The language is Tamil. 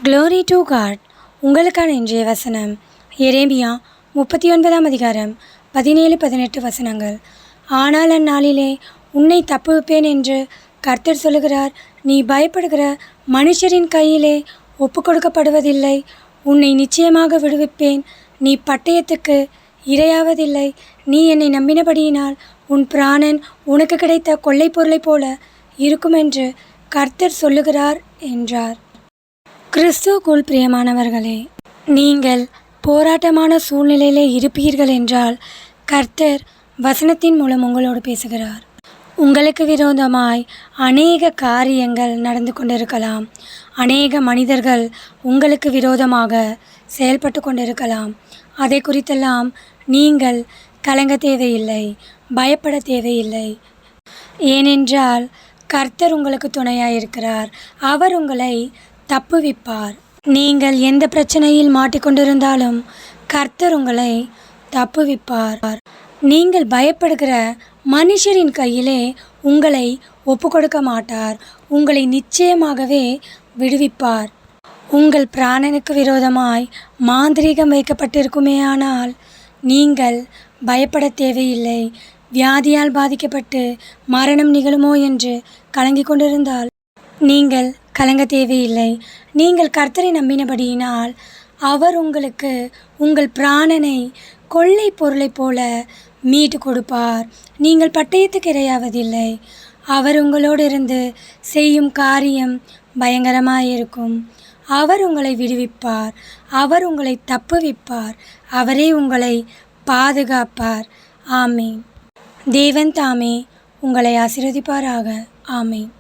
Glory to God. உங்களுக்கான இன்றைய வசனம் எரேமியா 39ஆம் அதிகாரம் 17-18 வசனங்கள். ஆனால் அந்நாளிலே உன்னை தப்புவிப்பேன் என்று கர்த்தர் சொல்லுகிறார். நீ பயப்படுகிற மனுஷரின் கையிலே ஒப்பு கொடுக்கப்படுவதில்லை. உன்னை நிச்சயமாக விடுவிப்பேன். நீ பட்டயத்துக்கு இரையாவதில்லை. நீ என்னை நம்பினபடியினால் உன் பிராணன் உனக்கு கிடைத்த கொள்ளை பொருளைப் போல இருக்குமென்று கர்த்தர் சொல்லுகிறார் என்றார். கிறிஸ்துவுக்குள் பிரியமானவர்களே, நீங்கள் போராட்டமான சூழ்நிலையிலே இருப்பீர்கள் என்றால் கர்த்தர் வசனத்தின் மூலம் உங்களோடு பேசுகிறார். உங்களுக்கு விரோதமாய் அநேக காரியங்கள் நடந்து கொண்டிருக்கலாம். அநேக மனிதர்கள் உங்களுக்கு விரோதமாக செயல்பட்டு கொண்டிருக்கலாம். அதை குறித்தெல்லாம் நீங்கள் கலங்க தேவையில்லை, பயப்பட தேவையில்லை. ஏனென்றால் கர்த்தர் உங்களுக்கு துணையாயிருக்கிறார். அவர் உங்களை தப்புவிப்பார். நீங்கள் எந்த பிரச்சனையில் மாட்டிக்கொண்டிருந்தாலும் கர்த்தர் உங்களை தப்புவிப்பார். நீங்கள் பயப்படுகிற மனுஷரின் கையிலே உங்களை ஒப்பு கொடுக்க மாட்டார். உங்களை நிச்சயமாகவே விடுவிப்பார். உங்கள் பிராணனுக்கு விரோதமாய் மாந்திரீகம் வைக்கப்பட்டிருக்குமேயானால் நீங்கள் பயப்பட தேவையில்லை. வியாதியால் பாதிக்கப்பட்டு மரணம் நிகழுமோ என்று கலங்கிக் கொண்டிருந்தால் நீங்கள் கலங்க தேவையில்லை. நீங்கள் கர்த்தரை நம்பினபடியினால் அவர் உங்களுக்கு உங்கள் பிராணனை கொள்ளை பொருளைப் போல மீட்டு கொடுப்பார். நீங்கள் பட்டயத்துக்கு இரையாவதில்லை. அவர் உங்களோடு இருந்து செய்யும் காரியம் பயங்கரமாயிருக்கும். அவர் உங்களை விடுவிப்பார். அவர் உங்களை தப்புவிப்பார். அவரே உங்களை பாதுகாப்பார். ஆமேன். தேவன் தாமே உங்களை ஆசீர்வதிப்பாராக. ஆமேன்.